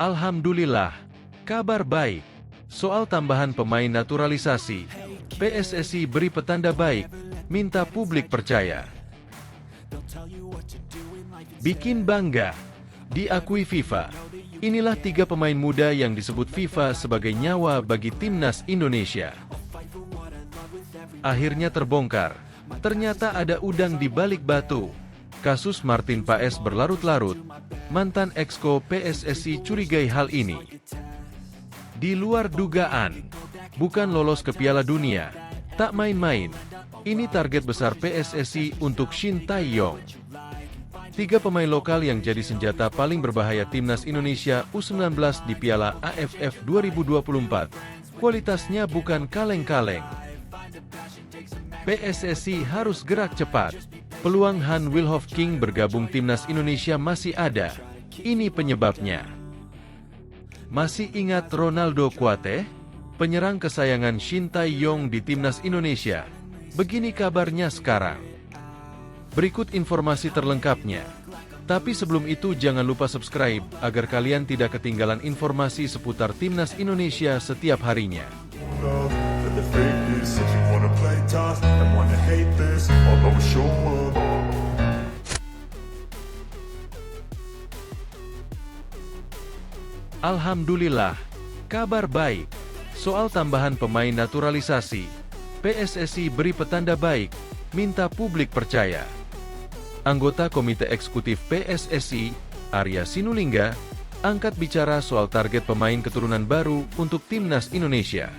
Alhamdulillah, kabar baik. Soal tambahan pemain naturalisasi, PSSI beri petanda baik, minta publik percaya. Bikin bangga, diakui FIFA. Inilah 3 pemain muda yang disebut FIFA sebagai nyawa bagi timnas Indonesia. Akhirnya terbongkar, ternyata ada udang di balik batu. Kasus Martin Paes berlarut-larut, mantan exco PSSI curigai hal ini. Di luar dugaan, bukan lolos ke Piala Dunia, tak main-main. Ini target besar PSSI untuk Shin Tae-yong. 3 pemain lokal yang jadi senjata paling berbahaya timnas Indonesia U19 di Piala AFF 2024. Kualitasnya bukan kaleng-kaleng. PSSI harus gerak cepat. Peluang Han Wilhof King bergabung timnas Indonesia masih ada. Ini penyebabnya. Masih ingat Ronaldo Kuate? Penyerang kesayangan Shin Tae-yong di timnas Indonesia. Begini kabarnya sekarang. Berikut informasi terlengkapnya. Tapi sebelum itu jangan lupa subscribe agar kalian tidak ketinggalan informasi seputar timnas Indonesia setiap harinya. Alhamdulillah, kabar baik. Soal tambahan pemain naturalisasi, PSSI beri petanda baik, minta publik percaya. Anggota Komite Eksekutif PSSI, Arya Sinulinga, angkat bicara soal target pemain keturunan baru untuk timnas Indonesia.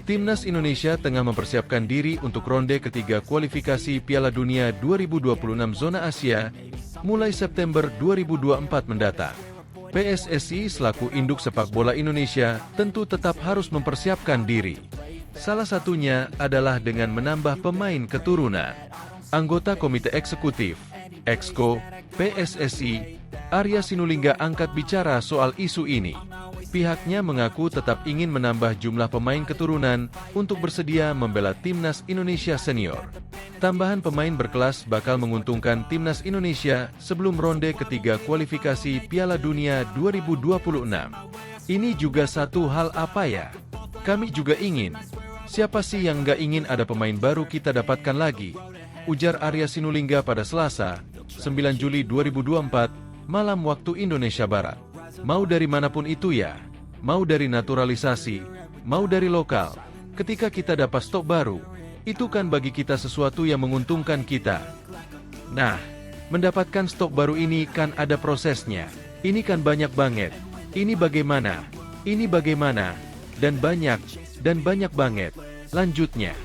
Timnas Indonesia tengah mempersiapkan diri untuk ronde ketiga kualifikasi Piala Dunia 2026 zona Asia, mulai September 2024 mendatang. PSSI selaku induk sepak bola Indonesia tentu tetap harus mempersiapkan diri. Salah satunya adalah dengan menambah pemain keturunan. Anggota Komite Eksekutif, Exco, PSSI, Arya Sinulinga angkat bicara soal isu ini. Pihaknya mengaku tetap ingin menambah jumlah pemain keturunan untuk bersedia membela timnas Indonesia senior. Tambahan pemain berkelas bakal menguntungkan timnas Indonesia sebelum ronde ketiga kualifikasi Piala Dunia 2026. Ini juga satu hal apa ya? Kami juga ingin. Siapa sih yang nggak ingin ada pemain baru kita dapatkan lagi? Ujar Arya Sinulinga pada Selasa, 9 Juli 2024, malam waktu Indonesia Barat. Mau dari manapun itu ya, mau dari naturalisasi, mau dari lokal. Ketika kita dapat stok baru, itu kan bagi kita sesuatu yang menguntungkan kita. Nah, mendapatkan stok baru ini kan ada prosesnya. Ini kan banyak banget. Ini bagaimana? Ini bagaimana? Dan banyak banget. Lanjutnya,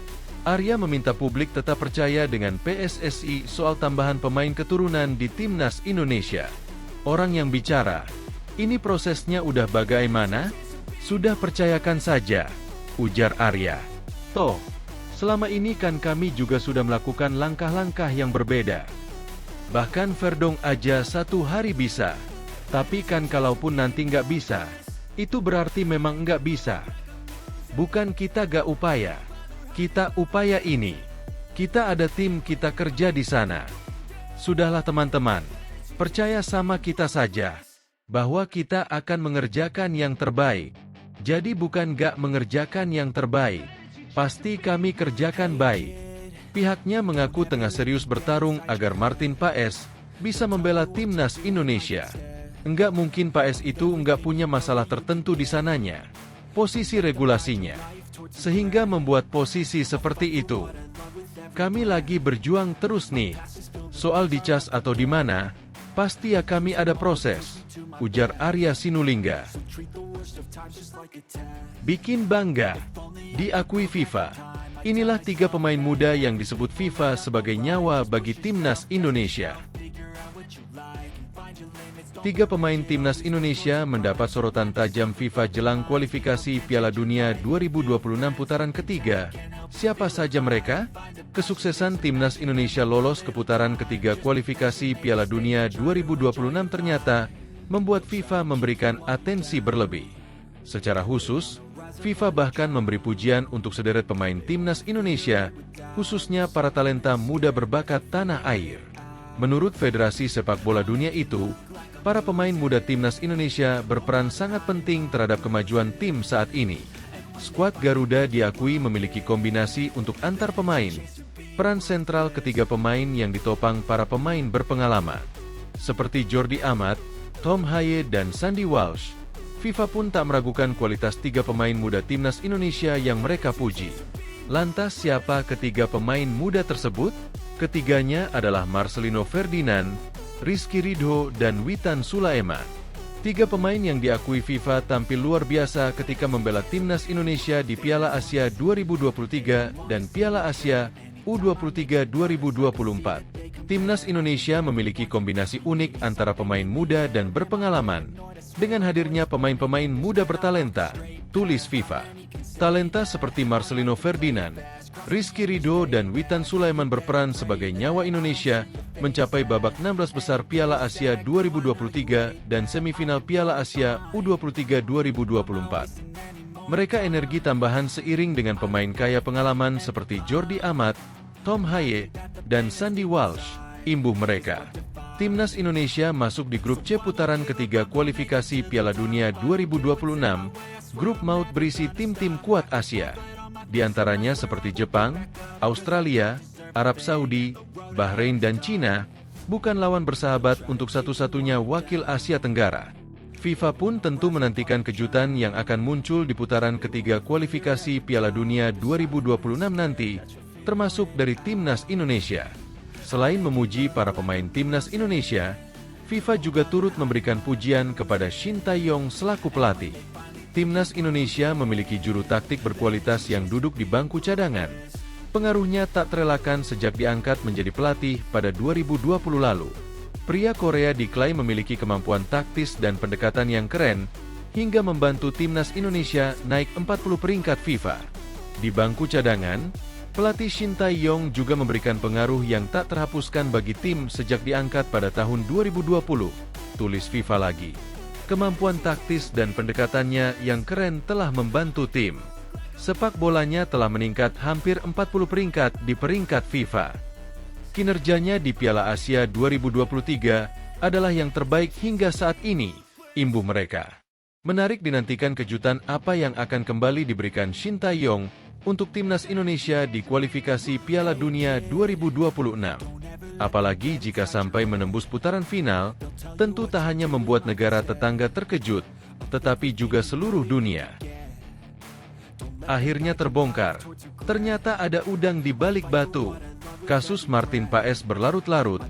Arya meminta publik tetap percaya dengan PSSI soal tambahan pemain keturunan di timnas Indonesia. Orang yang bicara, ini prosesnya udah bagaimana? Sudah percayakan saja, ujar Arya. Toh, selama ini kan kami juga sudah melakukan langkah-langkah yang berbeda. Bahkan Verdong aja 1 hari bisa. Tapi kan kalaupun nanti nggak bisa, itu berarti memang nggak bisa. Bukan kita gak upaya. Kita upaya ini. Kita ada tim kita kerja di sana. Sudahlah teman-teman, percaya sama kita saja. Bahwa kita akan mengerjakan yang terbaik. Jadi bukan gak mengerjakan yang terbaik. Pasti kami kerjakan baik. Pihaknya mengaku tengah serius bertarung agar Martin Paes bisa membela timnas Indonesia. Enggak mungkin Paes itu enggak punya masalah tertentu di sananya. Posisi regulasinya. Sehingga membuat posisi seperti itu. Kami lagi berjuang terus nih. Soal dicas atau di mana, pasti ya kami ada proses, ujar Arya Sinulinga. Bikin bangga, diakui FIFA. Inilah 3 pemain muda yang disebut FIFA sebagai nyawa bagi timnas Indonesia. 3 pemain timnas Indonesia mendapat sorotan tajam FIFA jelang kualifikasi Piala Dunia 2026 putaran ketiga. Siapa saja mereka? Kesuksesan timnas Indonesia lolos ke putaran ketiga kualifikasi Piala Dunia 2026 ternyata membuat FIFA memberikan atensi berlebih. Secara khusus, FIFA bahkan memberi pujian untuk sederet pemain timnas Indonesia, khususnya para talenta muda berbakat tanah air. Menurut Federasi Sepak Bola Dunia itu, Para pemain muda timnas Indonesia berperan sangat penting terhadap kemajuan tim saat ini. Skuad Garuda diakui memiliki kombinasi untuk antar pemain. Peran sentral ketiga pemain yang ditopang para pemain berpengalaman, seperti Jordi Amat, Tom Haye, dan Sandy Walsh. FIFA pun tak meragukan kualitas tiga pemain muda timnas Indonesia yang mereka puji. Lantas siapa ketiga pemain muda tersebut? Ketiganya adalah Marcelino Ferdinand, Rizky Ridho, dan Witan Sulaiman. Tiga pemain yang diakui FIFA tampil luar biasa ketika membela timnas Indonesia di Piala Asia 2023 dan Piala Asia U23 2024. Timnas Indonesia memiliki kombinasi unik antara pemain muda dan berpengalaman. Dengan hadirnya pemain-pemain muda bertalenta, tulis FIFA. Talenta seperti Marcelino Ferdinand, Rizky Ridho, dan Witan Sulaiman berperan sebagai nyawa Indonesia mencapai babak 16 besar Piala Asia 2023 dan semifinal Piala Asia U23 2024. Mereka energi tambahan seiring dengan pemain kaya pengalaman seperti Jordi Amat, Tom Haye, dan Sandy Walsh. Imbuh mereka. Timnas Indonesia masuk di grup C putaran ketiga kualifikasi Piala Dunia 2026. Grup maut berisi tim-tim kuat Asia. Di antaranya seperti Jepang, Australia, Arab Saudi, Bahrain, dan Cina, bukan lawan bersahabat untuk satu-satunya wakil Asia Tenggara. FIFA pun tentu menantikan kejutan yang akan muncul di putaran ketiga kualifikasi Piala Dunia 2026 nanti, termasuk dari Timnas Indonesia. Selain memuji para pemain Timnas Indonesia, FIFA juga turut memberikan pujian kepada Shin Tae-yong selaku pelatih. Timnas Indonesia memiliki juru taktik berkualitas yang duduk di bangku cadangan. Pengaruhnya tak terelakkan sejak diangkat menjadi pelatih pada 2020 lalu. Pria Korea diklaim memiliki kemampuan taktis dan pendekatan yang keren, hingga membantu Timnas Indonesia naik 40 peringkat FIFA. Di bangku cadangan, pelatih Shin Tae-yong juga memberikan pengaruh yang tak terhapuskan bagi tim sejak diangkat pada tahun 2020, tulis FIFA lagi. Kemampuan taktis dan pendekatannya yang keren telah membantu tim. Sepak bolanya telah meningkat hampir 40 peringkat di peringkat FIFA. Kinerjanya di Piala Asia 2023 adalah yang terbaik hingga saat ini, imbuh mereka. Menarik dinantikan kejutan apa yang akan kembali diberikan Shin Tae-yong untuk Timnas Indonesia di kualifikasi Piala Dunia 2026. Apalagi jika sampai menembus putaran final, tentu tak hanya membuat negara tetangga terkejut, tetapi juga seluruh dunia. Akhirnya terbongkar, ternyata ada udang di balik batu. Kasus Martin Paes berlarut-larut,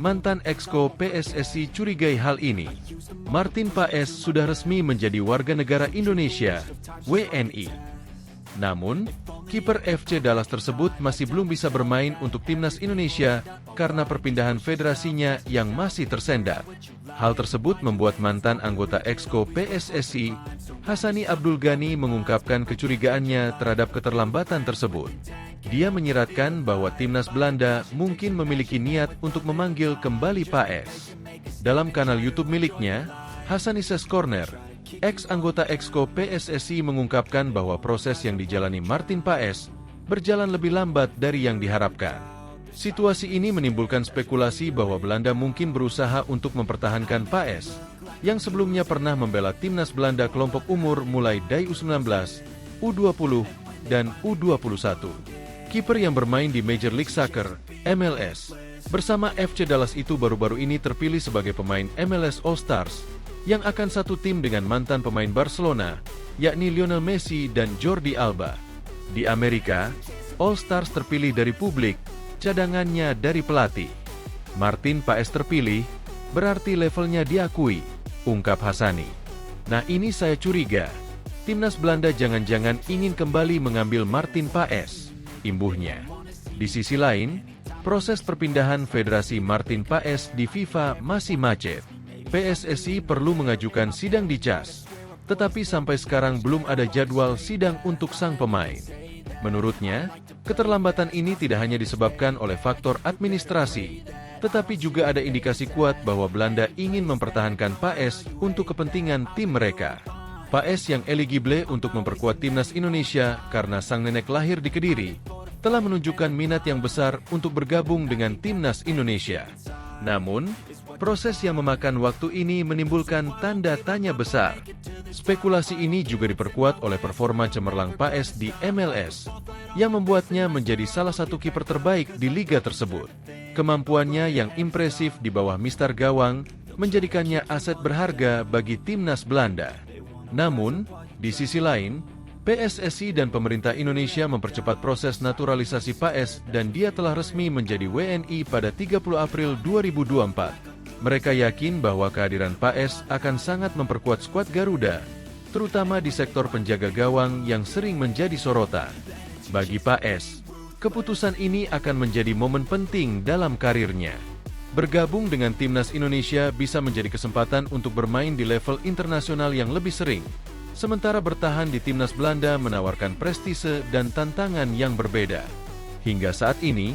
mantan exco PSSI curigai hal ini. Martin Paes sudah resmi menjadi warga negara Indonesia, WNI. Namun, kiper FC Dallas tersebut masih belum bisa bermain untuk Timnas Indonesia karena perpindahan federasinya yang masih tersendat. Hal tersebut membuat mantan anggota exco PSSI, Hassani Abdul Ghani, mengungkapkan kecurigaannya terhadap keterlambatan tersebut. Dia menyiratkan bahwa Timnas Belanda mungkin memiliki niat untuk memanggil kembali Paes. Dalam kanal YouTube miliknya, Hassani Ses Corner, ex-anggota exco PSSI, mengungkapkan bahwa proses yang dijalani Martin Paes berjalan lebih lambat dari yang diharapkan. Situasi ini menimbulkan spekulasi bahwa Belanda mungkin berusaha untuk mempertahankan Paes, yang sebelumnya pernah membela Timnas Belanda kelompok umur mulai dari U19, U20, dan U21. Kiper yang bermain di Major League Soccer, MLS, bersama FC Dallas itu baru-baru ini terpilih sebagai pemain MLS All-Stars, yang akan satu tim dengan mantan pemain Barcelona, yakni Lionel Messi dan Jordi Alba. Di Amerika, All-Stars terpilih dari publik, cadangannya dari pelatih. Martin Paes terpilih, berarti levelnya diakui, ungkap Hassani. Nah, ini saya curiga, Timnas Belanda jangan-jangan ingin kembali mengambil Martin Paes, imbuhnya. Di sisi lain, proses perpindahan federasi Martin Paes di FIFA masih macet. PSSI perlu mengajukan sidang di CAS, tetapi sampai sekarang belum ada jadwal sidang untuk sang pemain. Menurutnya, keterlambatan ini tidak hanya disebabkan oleh faktor administrasi, tetapi juga ada indikasi kuat bahwa Belanda ingin mempertahankan Paes untuk kepentingan tim mereka. Paes yang eligible untuk memperkuat Timnas Indonesia karena sang nenek lahir di Kediri, telah menunjukkan minat yang besar untuk bergabung dengan Timnas Indonesia. Namun, proses yang memakan waktu ini menimbulkan tanda tanya besar. Spekulasi ini juga diperkuat oleh performa cemerlang Paes di MLS, yang membuatnya menjadi salah satu kiper terbaik di liga tersebut. Kemampuannya yang impresif di bawah Mister Gawang menjadikannya aset berharga bagi timnas Belanda. Namun, di sisi lain, PSSI dan pemerintah Indonesia mempercepat proses naturalisasi Paes dan dia telah resmi menjadi WNI pada 30 April 2024. Mereka yakin bahwa kehadiran Paes akan sangat memperkuat skuad Garuda, terutama di sektor penjaga gawang yang sering menjadi sorotan. Bagi Paes, keputusan ini akan menjadi momen penting dalam karirnya. Bergabung dengan timnas Indonesia bisa menjadi kesempatan untuk bermain di level internasional yang lebih sering, sementara bertahan di timnas Belanda menawarkan prestise dan tantangan yang berbeda. Hingga saat ini,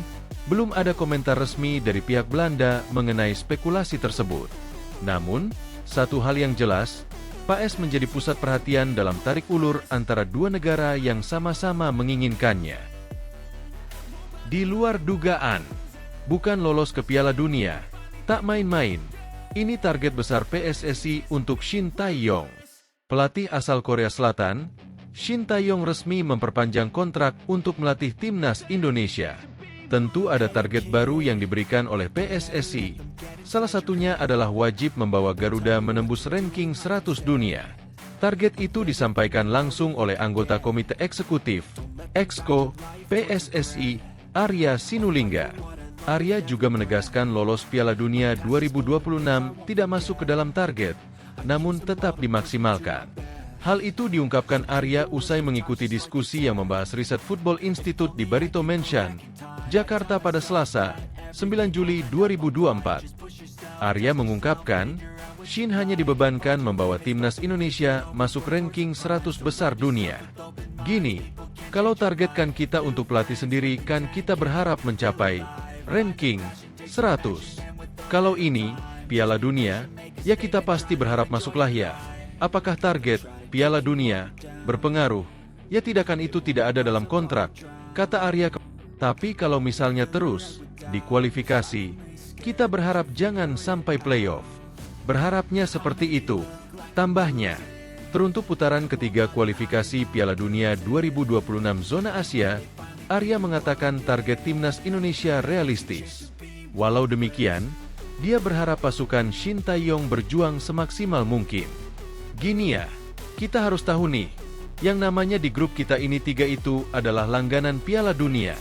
belum ada komentar resmi dari pihak Belanda mengenai spekulasi tersebut. Namun, satu hal yang jelas, Paes menjadi pusat perhatian dalam tarik ulur antara dua negara yang sama-sama menginginkannya. Di luar dugaan, bukan lolos ke Piala Dunia, tak main-main. Ini target besar PSSI untuk Shin Tae-yong. Pelatih asal Korea Selatan, Shin Tae-yong resmi memperpanjang kontrak untuk melatih timnas Indonesia. Tentu ada target baru yang diberikan oleh PSSI. Salah satunya adalah wajib membawa Garuda menembus ranking 100 dunia. Target itu disampaikan langsung oleh anggota Komite Eksekutif, Exco, PSSI, Arya Sinulinga. Arya juga menegaskan lolos Piala Dunia 2026 tidak masuk ke dalam target, namun tetap dimaksimalkan. Hal itu diungkapkan Arya usai mengikuti diskusi yang membahas riset Football Institute di Barito Mansion, Jakarta pada Selasa, 9 Juli 2024. Arya mengungkapkan, Shin hanya dibebankan membawa timnas Indonesia masuk ranking 100 besar dunia. Gini, kalau targetkan kita untuk pelatih sendiri kan kita berharap mencapai ranking 100. Kalau ini, Piala Dunia, ya kita pasti berharap masuklah ya. Apakah target Piala Dunia berpengaruh? Ya tidakkan itu tidak ada dalam kontrak, kata Arya. Tapi kalau misalnya terus di kualifikasi, kita berharap jangan sampai playoff. Berharapnya seperti itu. Tambahnya, teruntuk putaran ketiga kualifikasi Piala Dunia 2026 zona Asia, Arya mengatakan target timnas Indonesia realistis. Walau demikian, dia berharap pasukan Shin Tae-yong berjuang semaksimal mungkin. Gini ya, kita harus tahu nih, yang namanya di grup kita ini 3 itu adalah langganan Piala Dunia.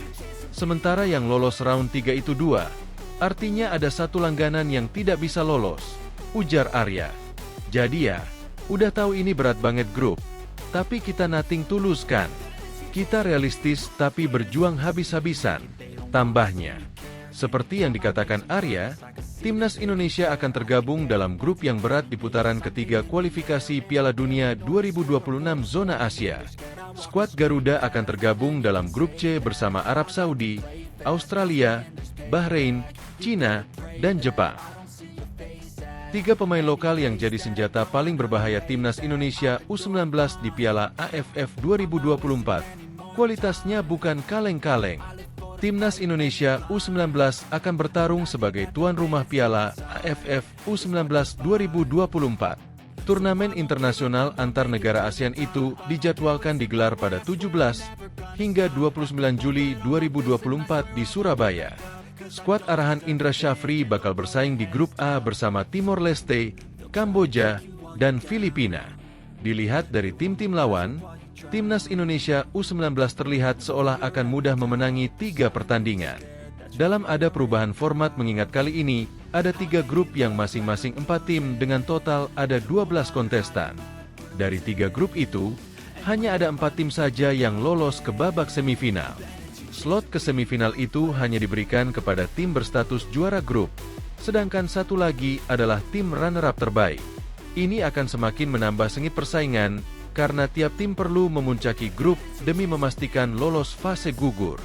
Sementara yang lolos round 3 itu 2, artinya ada satu langganan yang tidak bisa lolos, ujar Arya. Jadi ya, udah tahu ini berat banget grup, tapi kita nothing tulus kan. Kita realistis tapi berjuang habis-habisan, tambahnya. Seperti yang dikatakan Arya, timnas Indonesia akan tergabung dalam grup yang berat di putaran ketiga kualifikasi Piala Dunia 2026 zona Asia. Skuad Garuda akan tergabung dalam grup C bersama Arab Saudi, Australia, Bahrain, Cina, dan Jepang. 3 pemain lokal yang jadi senjata paling berbahaya timnas Indonesia U19 di Piala AFF 2024. Kualitasnya bukan kaleng-kaleng. Timnas Indonesia U19 akan bertarung sebagai tuan rumah Piala AFF U19 2024. Turnamen internasional antar negara ASEAN itu dijadwalkan digelar pada 17 hingga 29 Juli 2024 di Surabaya. Skuad arahan Indra Syafri bakal bersaing di grup A bersama Timor Leste, Kamboja, dan Filipina. Dilihat dari tim-tim lawan, timnas Indonesia U19 terlihat seolah akan mudah memenangi 3 pertandingan. Dalam ada perubahan format mengingat kali ini, ada 3 grup yang masing-masing 4 tim dengan total ada 12 kontestan. Dari 3 grup itu, hanya ada 4 tim saja yang lolos ke babak semifinal. Slot ke semifinal itu hanya diberikan kepada tim berstatus juara grup, sedangkan satu lagi adalah tim runner-up terbaik. Ini akan semakin menambah sengit persaingan, karena tiap tim perlu memuncaki grup demi memastikan lolos fase gugur.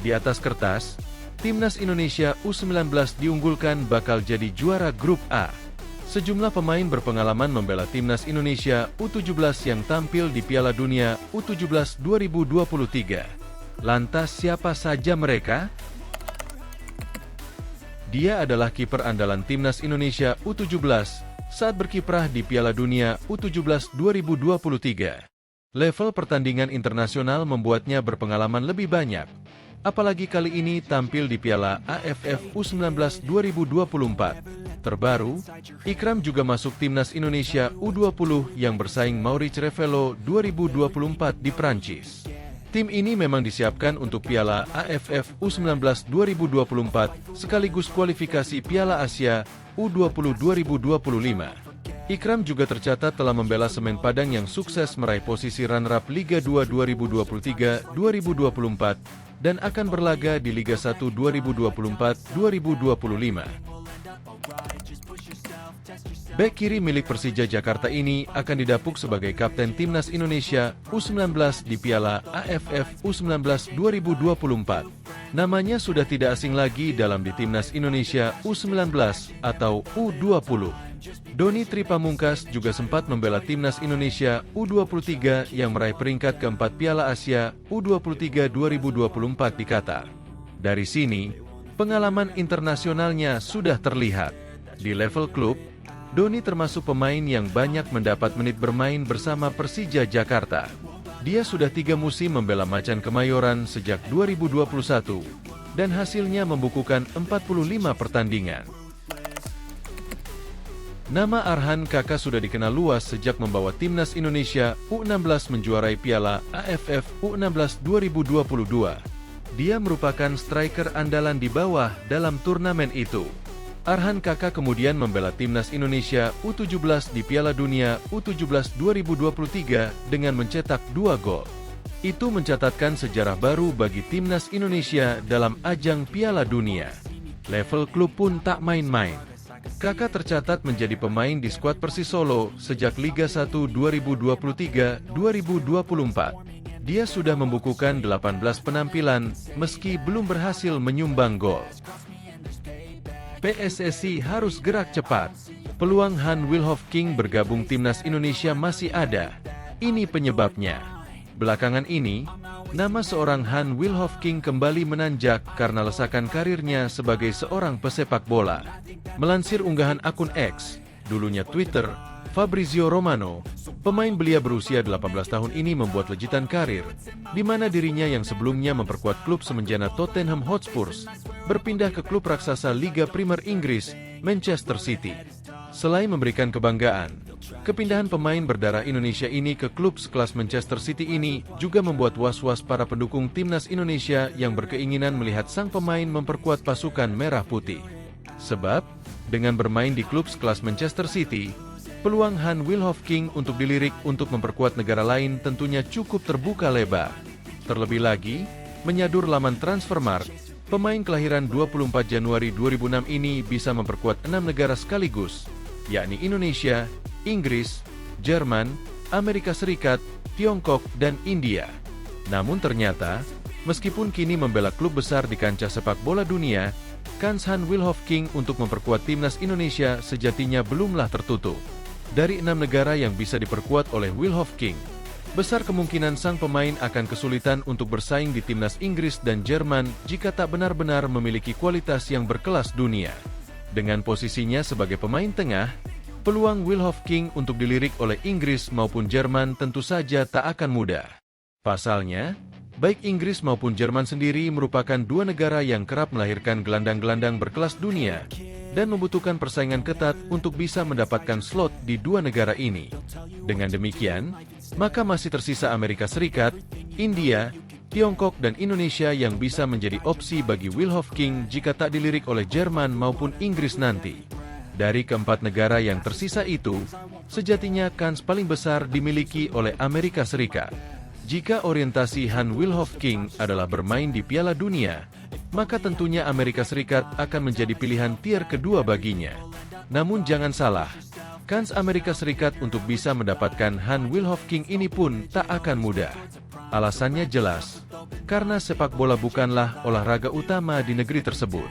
Di atas kertas, timnas Indonesia U19 diunggulkan bakal jadi juara grup A. Sejumlah pemain berpengalaman membela timnas Indonesia U17 yang tampil di Piala Dunia U17 2023. Lantas siapa saja mereka? Dia adalah kiper andalan timnas Indonesia U17 saat berkiprah di Piala Dunia U17 2023. Level pertandingan internasional membuatnya berpengalaman lebih banyak, apalagi kali ini tampil di Piala AFF U19 2024. Terbaru, Ikram juga masuk timnas Indonesia U20 yang bersaing Maurice Revello 2024 di Prancis. Tim ini memang disiapkan untuk Piala AFF U19 2024 sekaligus kualifikasi Piala Asia U20 2025. Ikram juga tercatat telah membela Semen Padang yang sukses meraih posisi runner-up Liga 2 2023-2024 dan akan berlaga di Liga 1 2024-2025. Bek kiri milik Persija Jakarta ini akan didapuk sebagai kapten timnas Indonesia U19 di Piala AFF U19 2024. Namanya sudah tidak asing lagi dalam di timnas Indonesia U19 atau U20. Doni Tripamungkas juga sempat membela timnas Indonesia U23 yang meraih peringkat keempat Piala Asia U23 2024 di Qatar. Dari sini, pengalaman internasionalnya sudah terlihat. Di level klub, Doni termasuk pemain yang banyak mendapat menit bermain bersama Persija Jakarta. Dia sudah 3 musim membela Macan Kemayoran sejak 2021 dan hasilnya membukukan 45 pertandingan. Nama Arhan Kaka sudah dikenal luas sejak membawa timnas Indonesia U16 menjuarai Piala AFF U16 2022. Dia merupakan striker andalan di bawah dalam turnamen itu. Arhan Kaka kemudian membela timnas Indonesia U17 di Piala Dunia U17 2023 dengan mencetak 2 gol. Itu mencatatkan sejarah baru bagi timnas Indonesia dalam ajang Piala Dunia. Level klub pun tak main-main. Kaka tercatat menjadi pemain di skuad Persis Solo sejak Liga 1 2023-2024. Dia sudah membukukan 18 penampilan meski belum berhasil menyumbang gol. PSSI harus gerak cepat. Peluang Han Wilhof-King bergabung timnas Indonesia masih ada. Ini penyebabnya. Belakangan ini, nama seorang Han Wilhof-King kembali menanjak karena lesakan karirnya sebagai seorang pesepak bola. Melansir unggahan akun X, dulunya Twitter, Fabrizio Romano, pemain belia berusia 18 tahun ini membuat lejitan karir, di mana dirinya yang sebelumnya memperkuat klub semenjana Tottenham Hotspur, berpindah ke klub raksasa Liga Premier Inggris, Manchester City. Selain memberikan kebanggaan, kepindahan pemain berdarah Indonesia ini ke klub sekelas Manchester City ini juga membuat was-was para pendukung timnas Indonesia yang berkeinginan melihat sang pemain memperkuat pasukan merah putih. Sebab, dengan bermain di klub sekelas Manchester City, peluang Han Wilhof-King untuk dilirik untuk memperkuat negara lain tentunya cukup terbuka lebar. Terlebih lagi, menyadur laman Transfermarkt, pemain kelahiran 24 Januari 2006 ini bisa memperkuat 6 negara sekaligus, yakni Indonesia, Inggris, Jerman, Amerika Serikat, Tiongkok, dan India. Namun ternyata, meskipun kini membela klub besar di kancah sepak bola dunia, kans Han Wilhof-King untuk memperkuat timnas Indonesia sejatinya belumlah tertutup. Dari 6 negara yang bisa diperkuat oleh Wilhof-King, besar kemungkinan sang pemain akan kesulitan untuk bersaing di timnas Inggris dan Jerman jika tak benar-benar memiliki kualitas yang berkelas dunia. Dengan posisinya sebagai pemain tengah, peluang Wilhof-King untuk dilirik oleh Inggris maupun Jerman tentu saja tak akan mudah. Pasalnya, baik Inggris maupun Jerman sendiri merupakan 2 negara yang kerap melahirkan gelandang-gelandang berkelas dunia dan membutuhkan persaingan ketat untuk bisa mendapatkan slot di 2 negara ini. Dengan demikian, maka masih tersisa Amerika Serikat, India, Tiongkok, dan Indonesia yang bisa menjadi opsi bagi Wilhof-King jika tak dilirik oleh Jerman maupun Inggris nanti. Dari keempat negara yang tersisa itu, sejatinya kans paling besar dimiliki oleh Amerika Serikat. Jika orientasi Han Wilhof-King adalah bermain di Piala Dunia, maka tentunya Amerika Serikat akan menjadi pilihan tier kedua baginya. Namun jangan salah, kans Amerika Serikat untuk bisa mendapatkan Han Wilhof-King ini pun tak akan mudah. Alasannya jelas, karena sepak bola bukanlah olahraga utama di negeri tersebut.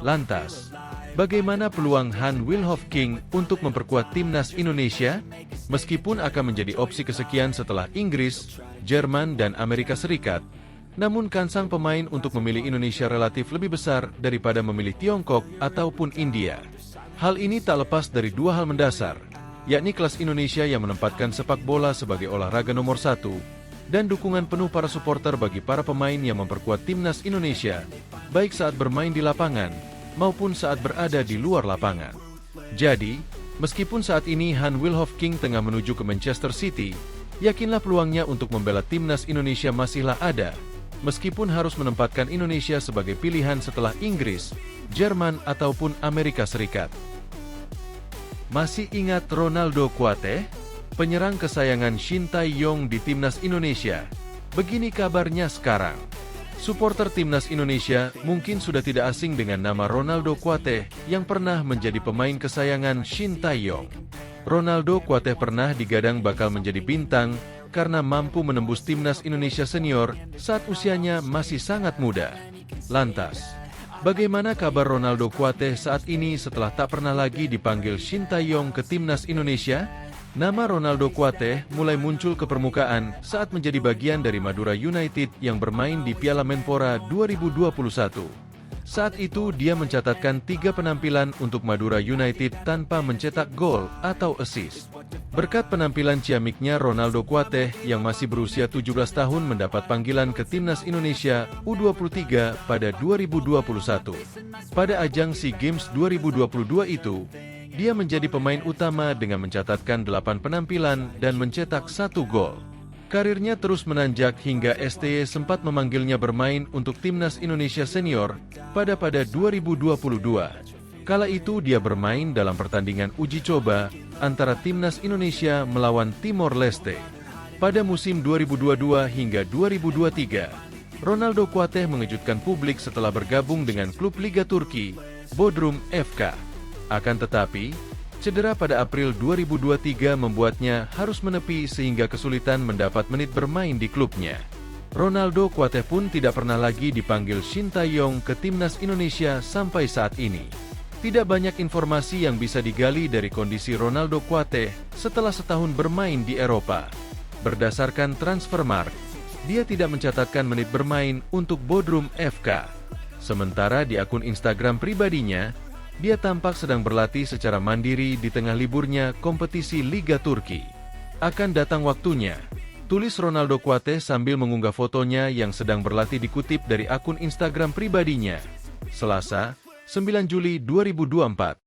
Lantas, bagaimana peluang Han Wilhof-King untuk memperkuat timnas Indonesia? Meskipun akan menjadi opsi kesekian setelah Inggris, Jerman, dan Amerika Serikat, Namun kans pemain untuk memilih Indonesia relatif lebih besar daripada memilih Tiongkok ataupun India. Hal ini tak lepas dari dua hal mendasar, yakni kelas Indonesia yang menempatkan sepak bola sebagai olahraga nomor satu, dan dukungan penuh para supporter bagi para pemain yang memperkuat timnas Indonesia, baik saat bermain di lapangan maupun saat berada di luar lapangan. Jadi, meskipun saat ini Han Wilhof-King tengah menuju ke Manchester City, yakinlah peluangnya untuk membela timnas Indonesia masihlah ada, meskipun harus menempatkan Indonesia sebagai pilihan setelah Inggris, Jerman, ataupun Amerika Serikat. Masih ingat Ronaldo Kuateh? Penyerang kesayangan Shin Tae-yong di timnas Indonesia. Begini kabarnya sekarang. Supporter timnas Indonesia mungkin sudah tidak asing dengan nama Ronaldo Kuateh yang pernah menjadi pemain kesayangan Shin Tae-yong. Ronaldo Kuateh pernah digadang bakal menjadi bintang karena mampu menembus timnas Indonesia senior saat usianya masih sangat muda. Lantas, bagaimana kabar Ronaldo Kuateh saat ini setelah tak pernah lagi dipanggil Shin Tae-yong ke timnas Indonesia? Nama Ronaldo Kuateh mulai muncul ke permukaan saat menjadi bagian dari Madura United yang bermain di Piala Menpora 2021. Saat itu dia mencatatkan 3 penampilan untuk Madura United tanpa mencetak gol atau assist. Berkat penampilan ciamiknya, Ronaldo Kuateh yang masih berusia 17 tahun mendapat panggilan ke timnas Indonesia U23 pada 2021. Pada ajang SEA Games 2022 itu, dia menjadi pemain utama dengan mencatatkan 8 penampilan dan mencetak 1 gol. Karirnya terus menanjak hingga STY sempat memanggilnya bermain untuk timnas Indonesia senior pada 2022. Kala itu dia bermain dalam pertandingan uji coba antara timnas Indonesia melawan Timor Leste. Pada musim 2022 hingga 2023, Ronaldo Kuateh mengejutkan publik setelah bergabung dengan klub Liga Turki, Bodrum FK. Akan tetapi, cedera pada April 2023 membuatnya harus menepi sehingga kesulitan mendapat menit bermain di klubnya. Ronaldo Kuateh pun tidak pernah lagi dipanggil Shin Tae-yong ke timnas Indonesia sampai saat ini. Tidak banyak informasi yang bisa digali dari kondisi Ronaldo Kuateh setelah setahun bermain di Eropa. Berdasarkan Transfermarkt, dia tidak mencatatkan menit bermain untuk Bodrum FK. Sementara di akun Instagram pribadinya, dia tampak sedang berlatih secara mandiri di tengah liburnya kompetisi Liga Turki. Akan datang waktunya, tulis Ronaldo Kuateh sambil mengunggah fotonya yang sedang berlatih dikutip dari akun Instagram pribadinya. Selasa, 9 Juli 2024.